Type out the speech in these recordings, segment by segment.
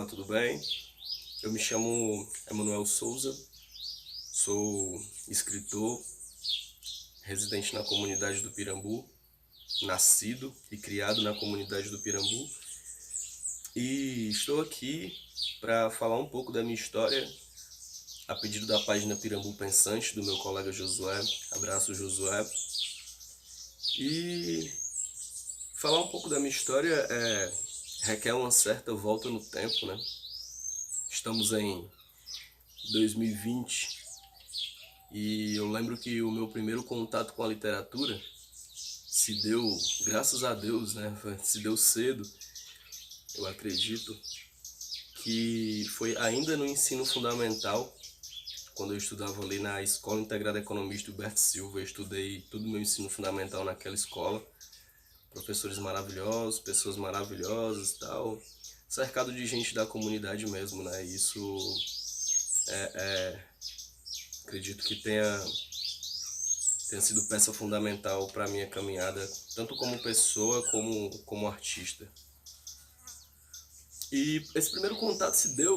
Olá, tudo bem? Eu me chamo Emanuel Souza, sou escritor, residente na comunidade do Pirambu, nascido e criado na comunidade do Pirambu, e estou aqui para falar um pouco da minha história a pedido da página Pirambu Pensante do meu colega Josué. Abraço, Josué. E falar um pouco da minha história requer uma certa volta no tempo, né? Estamos em 2020 e eu lembro que o meu primeiro contato com a literatura se deu, graças a Deus, né? Se deu cedo, eu acredito, que foi ainda no ensino fundamental, quando eu estudava ali na Escola Integrada Economista Huberto Silva. Eu estudei todo o meu ensino fundamental naquela escola, professores maravilhosos, pessoas maravilhosas e tal, cercado de gente da comunidade mesmo, né? Isso acredito que tenha sido peça fundamental para a minha caminhada, tanto como pessoa como artista. E esse primeiro contato se deu,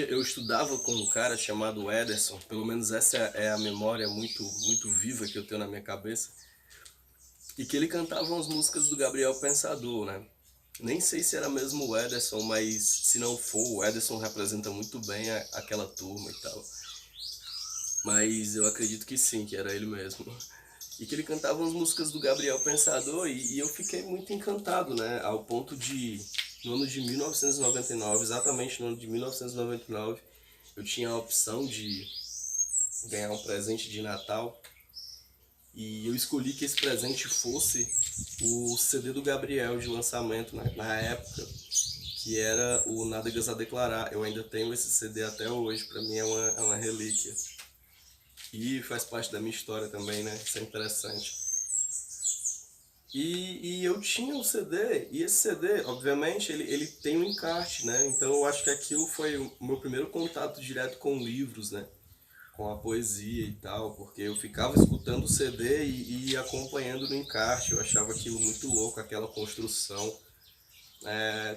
eu estudava com um cara chamado Ederson, pelo menos essa é a memória muito viva que eu tenho na minha cabeça, e que ele cantava umas músicas do Gabriel Pensador, né? Nem sei se era mesmo o Ederson, mas se não for, o Ederson representa muito bem aquela turma e tal. Mas eu acredito que sim, que era ele mesmo. E que ele cantava umas músicas do Gabriel Pensador e eu fiquei muito encantado, né? Ao ponto de, no ano de 1999, exatamente no ano de 1999, eu tinha a opção de ganhar um presente de Natal e eu escolhi que esse presente fosse o CD do Gabriel de lançamento na época, que era o Nádegas a Declarar. Eu ainda tenho esse CD até hoje, pra mim é uma relíquia. E faz parte da minha história também, né? Isso é interessante. E eu tinha um CD, e esse CD, obviamente, ele tem um encarte, né? Então eu acho que aquilo foi o meu primeiro contato direto com livros, né? Com a poesia e tal, porque eu ficava escutando o CD e acompanhando no encarte. Eu achava aquilo muito louco, aquela construção,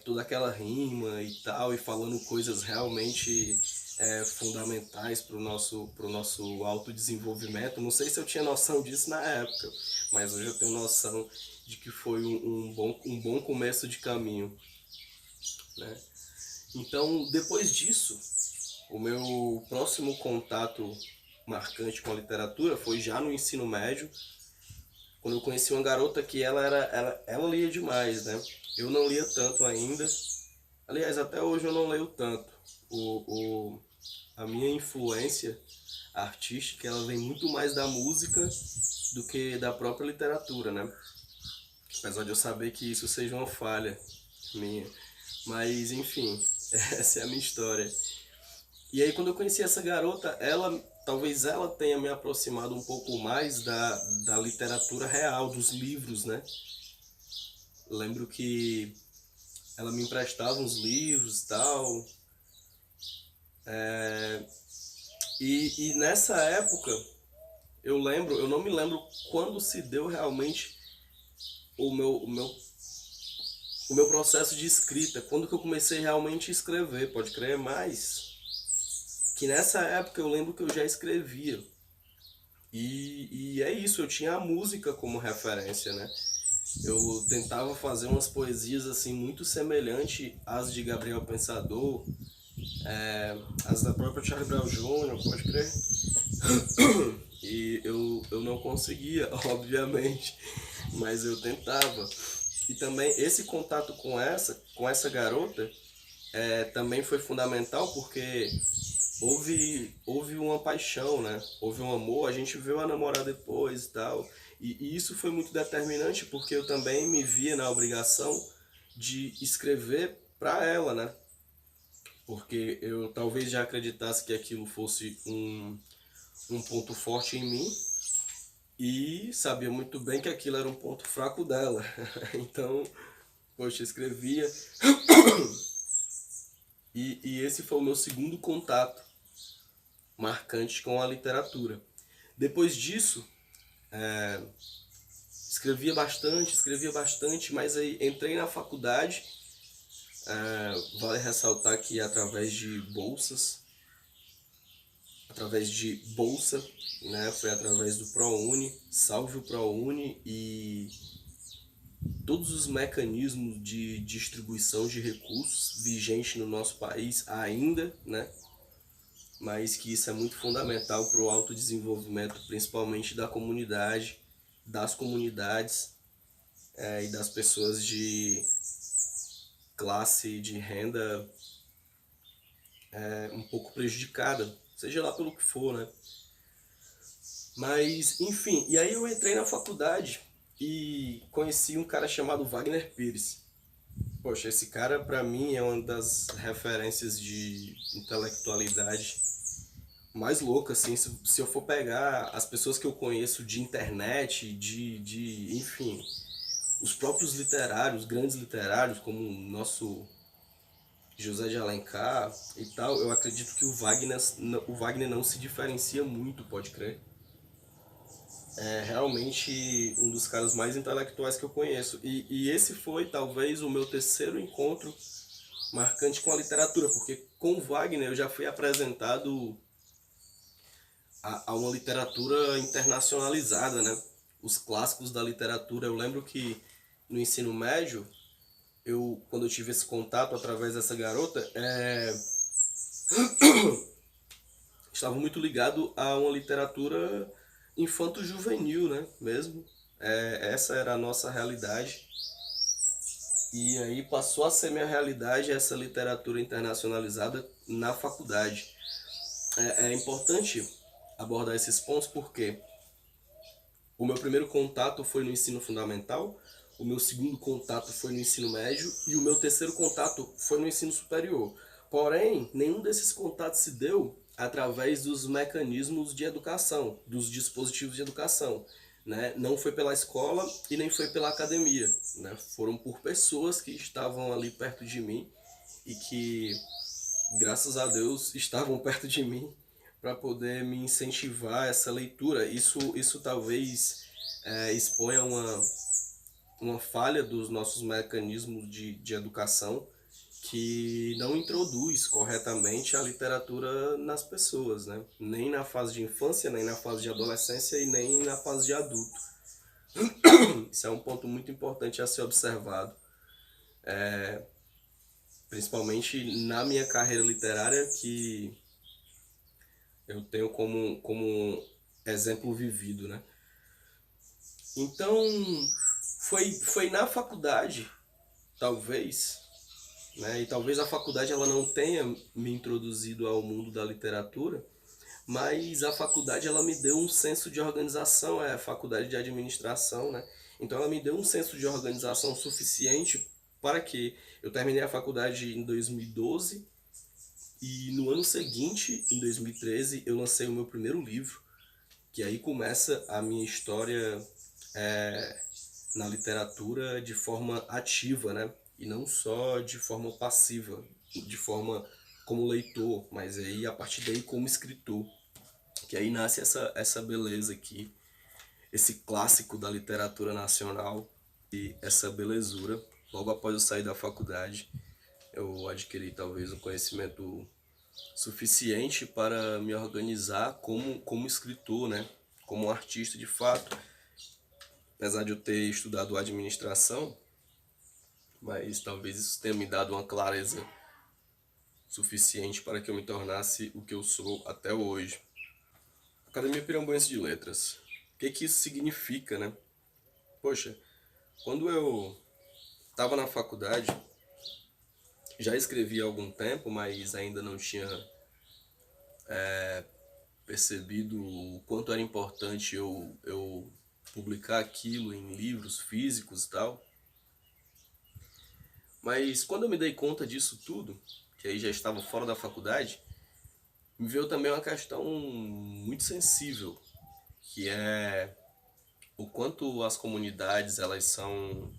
toda aquela rima e tal, e falando coisas realmente fundamentais pro nosso autodesenvolvimento. Não sei se eu tinha noção disso na época, mas hoje eu tenho noção de que foi um bom começo de caminho, né? Então, depois disso, o meu próximo contato marcante com a literatura foi já no ensino médio, quando eu conheci uma garota que ela lia demais, né? Eu não lia tanto ainda. Aliás, até hoje eu não leio tanto. A minha influência artística, ela vem muito mais da música do que da própria literatura, né? Apesar de eu saber que isso seja uma falha minha. Mas, enfim, essa é a minha história. E aí, quando eu conheci essa garota, talvez ela tenha me aproximado um pouco mais da literatura real, dos livros, né? Lembro que ela me emprestava uns livros e tal. E nessa época, eu não me lembro quando se deu realmente o meu, o meu, o meu processo de escrita, quando que eu comecei realmente a escrever, pode crer, mas que nessa época eu lembro que eu já escrevia. E é isso, eu tinha a música como referência, né? Eu tentava fazer umas poesias assim muito semelhantes às de Gabriel Pensador, as da própria Charlie Brown Jr., pode crer? E eu não conseguia, obviamente, mas eu tentava. E também esse contato com essa garota também foi fundamental porque houve uma paixão, né? Houve um amor, a gente veio a namorar depois e tal. E isso foi muito determinante porque eu também me via na obrigação de escrever para ela, né? Porque eu talvez já acreditasse que aquilo fosse um ponto forte em mim e sabia muito bem que aquilo era um ponto fraco dela. Então, poxa, eu escrevia. E esse foi o meu segundo contato marcante com a literatura. Depois disso, escrevia bastante, mas aí entrei na faculdade, vale ressaltar que através de bolsa, né, foi através do ProUni, salve o ProUni e todos os mecanismos de distribuição de recursos vigentes no nosso país ainda, né, mas que isso é muito fundamental para o autodesenvolvimento, principalmente das comunidades e das pessoas de classe de renda um pouco prejudicada, seja lá pelo que for, né? Mas, enfim, e aí eu entrei na faculdade e conheci um cara chamado Wagner Pires. Poxa, esse cara pra mim é uma das referências de intelectualidade mais louca, assim, se eu for pegar as pessoas que eu conheço de internet, enfim, os próprios literários, grandes literários, como o nosso José de Alencar e tal, eu acredito que o Wagner não se diferencia muito, pode crer. É realmente um dos caras mais intelectuais que eu conheço. E esse foi talvez o meu terceiro encontro marcante com a literatura, porque com o Wagner eu já fui apresentado a uma literatura internacionalizada, né? Os clássicos da literatura. Eu lembro que no ensino médio, quando eu tive esse contato através dessa garota, estava muito ligado a uma literatura infanto-juvenil, né? Mesmo. Essa era a nossa realidade. E aí passou a ser minha realidade essa literatura internacionalizada na faculdade. É importante abordar esses pontos porque o meu primeiro contato foi no ensino fundamental, o meu segundo contato foi no ensino médio e o meu terceiro contato foi no ensino superior. Porém, nenhum desses contatos se deu através dos mecanismos de educação, dos dispositivos de educação. Né? Não foi pela escola e nem foi pela academia. Né? Foram por pessoas que estavam ali perto de mim e que, graças a Deus, estavam perto de mim para poder me incentivar essa leitura. Isso talvez exponha uma falha dos nossos mecanismos de educação que não introduz corretamente a literatura nas pessoas, né? Nem na fase de infância, nem na fase de adolescência e nem na fase de adulto. Isso é um ponto muito importante a ser observado, principalmente na minha carreira literária, que eu tenho como exemplo vivido, né? Então, foi na faculdade, talvez, né? E talvez a faculdade ela não tenha me introduzido ao mundo da literatura, mas a faculdade ela me deu um senso de organização, é a faculdade de administração, né? Então ela me deu um senso de organização suficiente para que eu terminei a faculdade em 2012 e no ano seguinte, em 2013, eu lancei o meu primeiro livro, que aí começa a minha história na literatura de forma ativa, né? E não só de forma passiva, de forma como leitor, mas aí a partir daí como escritor. Que aí nasce essa beleza aqui, esse clássico da literatura nacional e essa belezura. Logo após eu sair da faculdade, eu adquiri talvez um conhecimento suficiente para me organizar como escritor, né? Como um artista de fato. Apesar de eu ter estudado administração, mas talvez isso tenha me dado uma clareza suficiente para que eu me tornasse o que eu sou até hoje. Academia Pirambuense de Letras. O que isso significa, né? Poxa, quando eu estava na faculdade, já escrevi há algum tempo, mas ainda não tinha percebido o quanto era importante eu publicar aquilo em livros físicos e tal. Mas quando eu me dei conta disso tudo, que aí já estava fora da faculdade, me veio também uma questão muito sensível, que é o quanto as comunidades elas são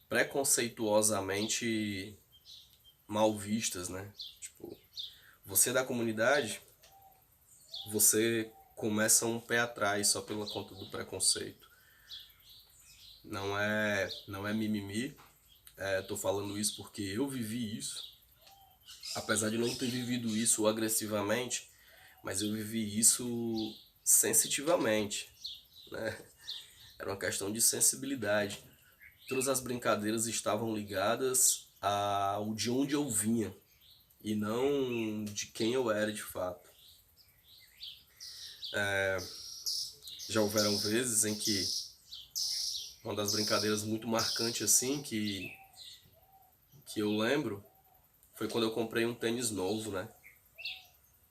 preconceituosamente mal vistas, né? Tipo, você da comunidade, você começa um pé atrás só pela conta do preconceito. não é mimimi. Tô falando isso porque eu vivi isso, apesar de não ter vivido isso agressivamente, mas eu vivi isso sensitivamente, né? Era uma questão de sensibilidade. Todas as brincadeiras estavam ligadas ao de onde eu vinha e não de quem eu era de fato. Já houveram vezes em que uma das brincadeiras muito marcantes assim que eu lembro foi quando eu comprei um tênis novo, né?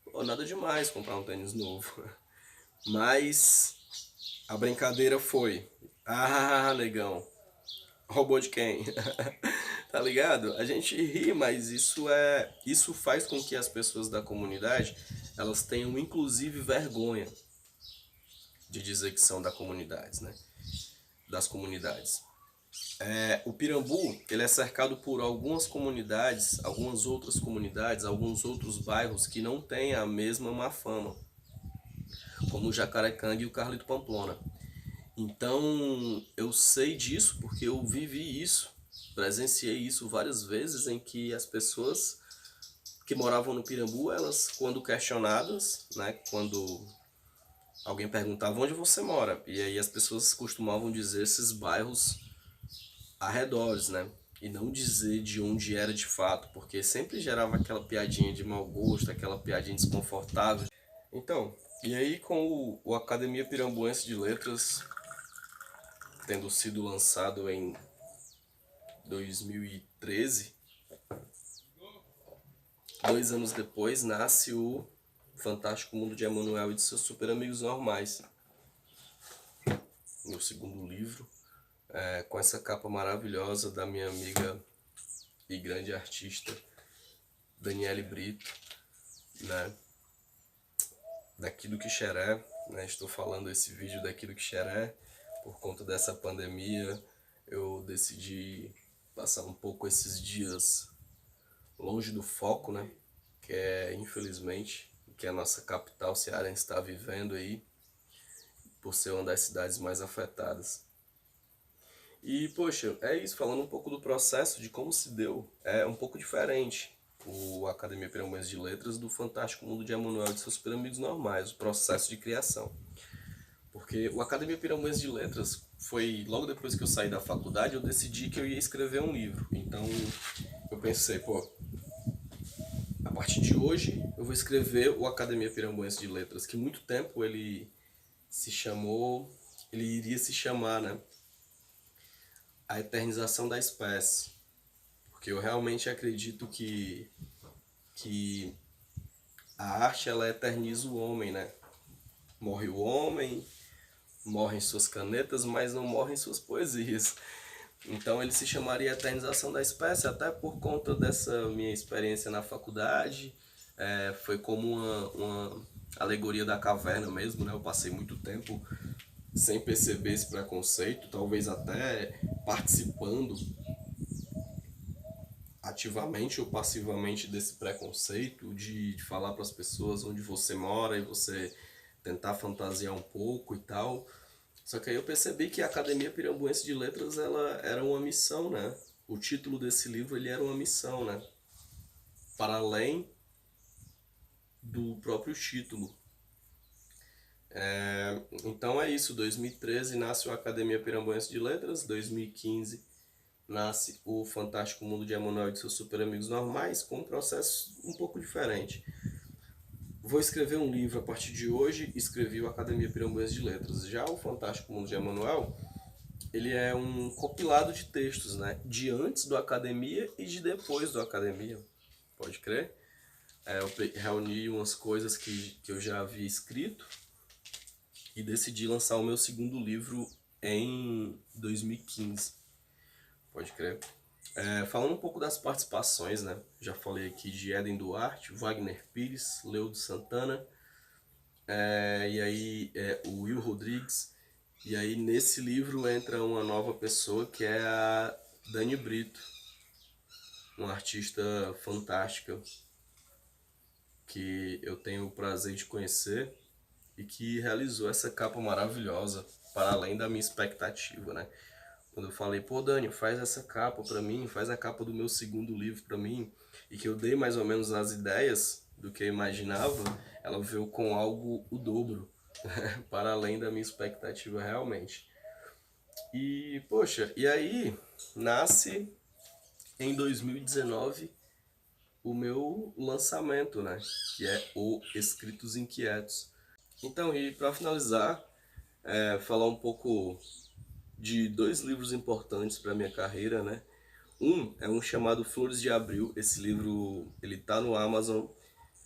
Pô, nada demais comprar um tênis novo. Mas a brincadeira foi: ah, negão, roubou de quem? Tá ligado? A gente ri, mas isso faz com que as pessoas da comunidade, elas tenham inclusive vergonha de dizer que são da comunidade, né? Das comunidades. O Pirambu, ele é cercado por algumas comunidades, algumas outras comunidades, alguns outros bairros que não têm a mesma má fama, como o Jacarecanga e o Carlito Pamplona. Então, eu sei disso porque eu vivi isso, presenciei isso várias vezes em que as pessoas que moravam no Pirambu, elas, quando questionadas, né, quando alguém perguntava onde você mora, e aí as pessoas costumavam dizer esses bairros arredores, né, e não dizer de onde era de fato, porque sempre gerava aquela piadinha de mau gosto, aquela piadinha desconfortável. Então, e aí com o Academia Pirambuense de Letras tendo sido lançado em 2013, 2 anos depois nasce o Fantástico Mundo de Emanuel e de seus Super Amigos Normais, meu segundo livro, com essa capa maravilhosa da minha amiga e grande artista Daniele Brito, né? Daqui do Quixeré, né? Estou falando esse vídeo daqui do Quixeré por conta dessa pandemia. Eu decidi passar um pouco esses dias longe do foco, né? Que é, infelizmente, que a nossa capital cearense está vivendo aí, por ser uma das cidades mais afetadas. E, poxa, é isso, falando um pouco do processo, de como se deu, é um pouco diferente o Academia Pirambuense de Letras do Fantástico Mundo de Emanuel e de seus Super Amigos Normais, o processo de criação. Porque o Academia Pirambuense de Letras foi, logo depois que eu saí da faculdade, eu decidi que eu ia escrever um livro. Então, eu pensei, pô, a partir de hoje eu vou escrever o Academia Pirambuense de Letras, que muito tempo ele iria se chamar, né? A Eternização da Espécie. Porque eu realmente acredito que a arte ela eterniza o homem, né? Morre o homem, morrem suas canetas, mas não morrem suas poesias. Então ele se chamaria Eternização da Espécie, até por conta dessa minha experiência na faculdade. Foi como uma alegoria da caverna mesmo, né? Eu passei muito tempo sem perceber esse preconceito, talvez até participando ativamente ou passivamente desse preconceito de falar para as pessoas onde você mora e você tentar fantasiar um pouco e tal. Só que aí eu percebi que a Academia Pirambuense de Letras ela era uma missão, né? O título desse livro ele era uma missão, né? Para além do próprio título. Então é isso, 2013 nasce a Academia Pirambuense de Letras, 2015 nasce o Fantástico Mundo de Emanuel e de seus Super Amigos Normais, com um processo um pouco diferente. Vou escrever um livro a partir de hoje, escrevi o Academia Pirambuense de Letras. Já o Fantástico Mundo de Emanuel, ele é um compilado de textos, né? De antes do Academia e de depois do Academia, pode crer? Eu reuni umas coisas que eu já havia escrito e decidi lançar o meu segundo livro em 2015, pode crer? Falando um pouco das participações, né? Já falei aqui de Eden Duarte, Wagner Pires, Leudo Santana, e aí o Will Rodrigues. E aí nesse livro entra uma nova pessoa que é a Dani Brito, uma artista fantástica que eu tenho o prazer de conhecer e que realizou essa capa maravilhosa para além da minha expectativa, né? quando eu falei, pô, Dani, faz essa capa pra mim, faz a capa do meu segundo livro pra mim, e que eu dei mais ou menos as ideias do que eu imaginava, ela veio com algo o dobro, para além da minha expectativa realmente. E, poxa, e aí nasce em 2019 o meu lançamento, né? Que é o Escritos Inquietos. Então, e para finalizar, falar um pouco de dois livros importantes para minha carreira, né? Um é um chamado Flores de Abril. Esse livro, ele tá no Amazon,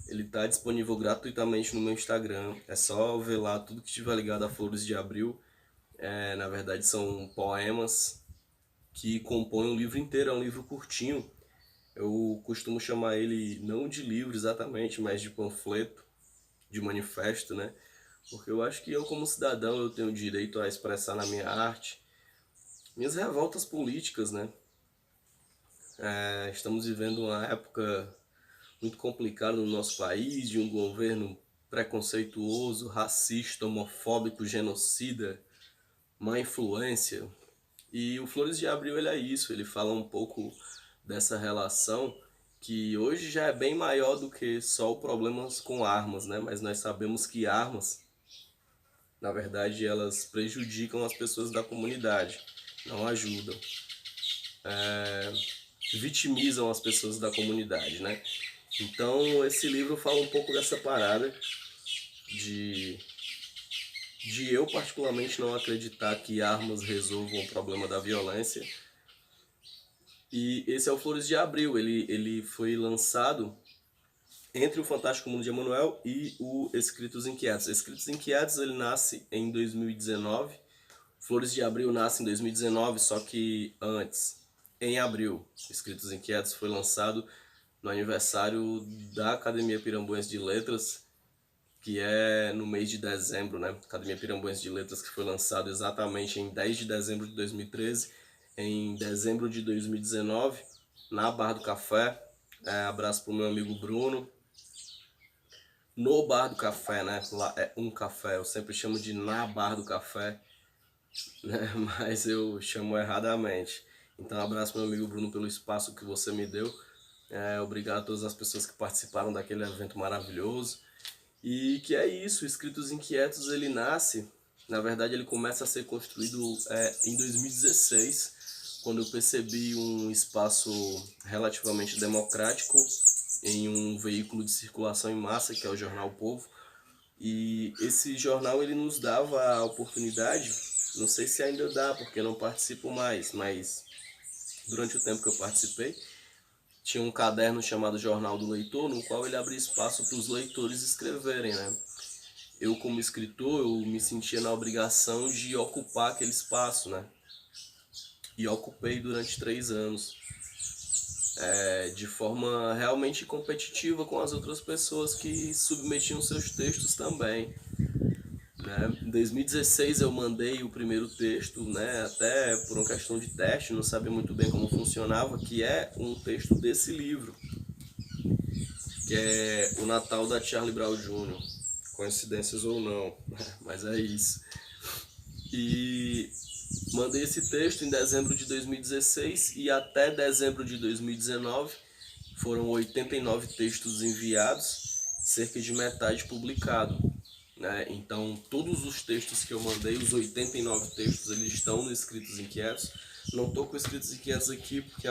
ele tá disponível gratuitamente no meu Instagram. É só ver lá tudo que estiver ligado a Flores de Abril. Na verdade, são poemas que compõem o livro inteiro. É um livro curtinho. Eu costumo chamar ele não de livro exatamente, mas de panfleto, de manifesto, né? Porque eu acho que eu, como cidadão, eu tenho o direito a expressar na minha arte minhas revoltas políticas, né? Estamos vivendo uma época muito complicada no nosso país, de um governo preconceituoso, racista, homofóbico, genocida, má influência. E o Flores de Abril ele é isso, ele fala um pouco dessa relação que hoje já é bem maior do que só o problemas com armas, né? Mas nós sabemos que armas, na verdade, elas prejudicam as pessoas da comunidade, não ajudam, vitimizam as pessoas da comunidade, né? Então esse livro fala um pouco dessa parada de eu particularmente não acreditar que armas resolvam o problema da violência. E esse é o Flores de Abril, ele foi lançado entre o Fantástico Mundo de Emanuel e o Escritos Inquietos. Escritos Inquietos ele nasce em 2019, Flores de Abril nasce em 2019, só que antes, em abril, Escritos Inquietos foi lançado no aniversário da Academia Pirambuense de Letras, que é no mês de dezembro, né? Academia Pirambuense de Letras, que foi lançado exatamente em 10 de dezembro de 2013, em dezembro de 2019, na Barra do Café. Abraço pro meu amigo Bruno. No Bar do Café, né? Lá é um café, eu sempre chamo de na Bar do Café, né? Mas eu chamo erradamente. Então, um abraço meu amigo Bruno pelo espaço que você me deu. Obrigado a todas as pessoas que participaram daquele evento maravilhoso. E que é isso, Escritos Inquietos ele nasce, na verdade ele começa a ser construído em 2016, quando eu percebi um espaço relativamente democrático em um veículo de circulação em massa, que é o jornal O Povo. E esse jornal ele nos dava a oportunidade, não sei se ainda dá, porque não participo mais, mas durante o tempo que eu participei, tinha um caderno chamado Jornal do Leitor, no qual ele abria espaço para os leitores escreverem, né? Eu, como escritor, eu me sentia na obrigação de ocupar aquele espaço, né? E ocupei durante 3 anos, de forma realmente competitiva com as outras pessoas que submetiam seus textos também. Né? Em 2016 eu mandei o primeiro texto, né? Até por uma questão de teste, não sabia muito bem como funcionava, que é um texto desse livro, que é O Natal da Charlie Brown Jr., coincidências ou não, mas é isso. E mandei esse texto em dezembro de 2016 e até dezembro de 2019 foram 89 textos enviados, cerca de metade publicado. Né? Então todos os textos que eu mandei, os 89 textos, eles estão no Escritos Inquietos. Não estou com Escritos Inquietos aqui porque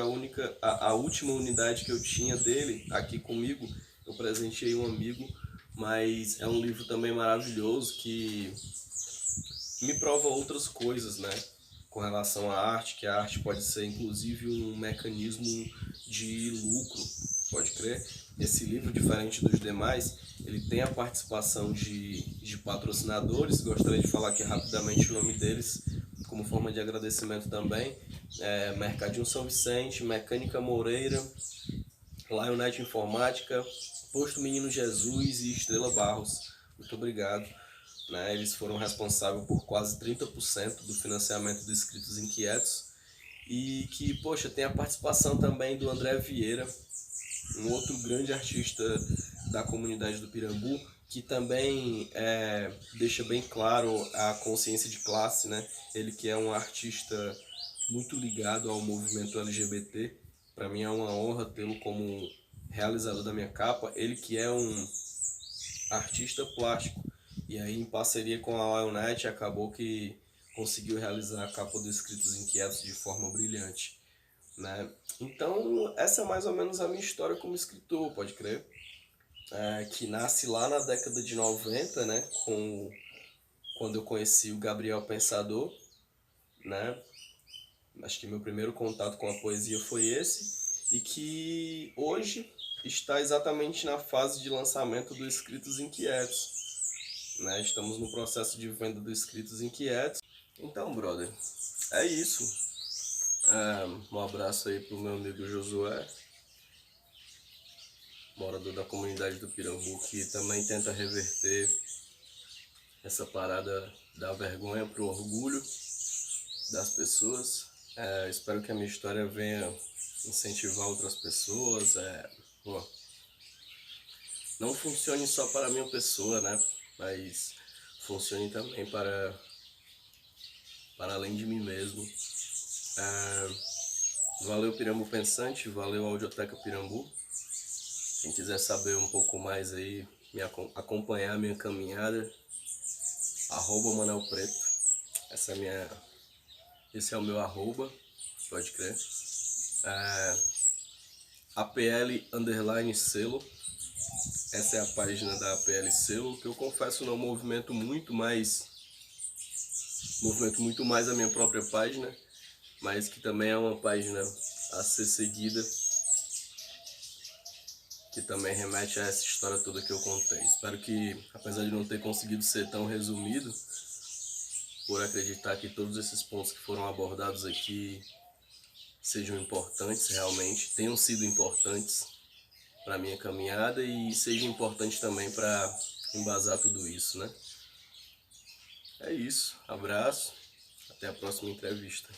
a última unidade que eu tinha dele aqui comigo, eu presenteei um amigo, mas é um livro também maravilhoso que me prova outras coisas, né? Com relação à arte, que a arte pode ser inclusive um mecanismo de lucro, pode crer? Esse livro, diferente dos demais, ele tem a participação de patrocinadores, gostaria de falar aqui rapidamente o nome deles, como forma de agradecimento também. Mercadinho São Vicente, Mecânica Moreira, Lionete Informática, Posto Menino Jesus e Estrela Barros. Muito obrigado. Né? Eles foram responsáveis por quase 30% do financiamento dos Escritos Inquietos. E que, poxa, tem a participação também do André Vieira, um outro grande artista da comunidade do Pirambu, que também deixa bem claro a consciência de classe, né? Ele que é um artista muito ligado ao movimento LGBT. Para mim é uma honra tê-lo como realizador da minha capa. Ele que é um artista plástico. E aí, em parceria com a Lionnet, acabou que conseguiu realizar a capa do Escritos Inquietos de forma brilhante, né? Então, essa é mais ou menos a minha história como escritor, pode crer. Que nasce lá na década de 90, né? Quando eu conheci o Gabriel Pensador, né? Acho que meu primeiro contato com a poesia foi esse. E que hoje está exatamente na fase de lançamento do Escritos Inquietos, né? Estamos no processo de venda do Escritos Inquietos. Então, brother, é isso. Um abraço aí pro meu amigo Josué, morador da comunidade do Pirambu, que também tenta reverter essa parada da vergonha pro orgulho das pessoas. Espero que a minha história venha incentivar outras pessoas. Não funcione só para a minha pessoa, né? Mas funcione também para além de mim mesmo. Valeu Pirambu Pensante, valeu Audioteca Pirambu. Quem quiser saber um pouco mais aí, acompanhar a minha caminhada, @Manel Preto. Esse é o meu arroba, pode crer. APL_selo. Essa é a página da APL Selo, que eu confesso não movimento muito mais a minha própria página, mas que também é uma página a ser seguida, que também remete a essa história toda que eu contei. Espero que, apesar de não ter conseguido ser tão resumido, por acreditar que todos esses pontos que foram abordados aqui sejam importantes realmente, tenham sido importantes para a minha caminhada e seja importante também para embasar tudo isso, né? É isso, abraço, até a próxima entrevista.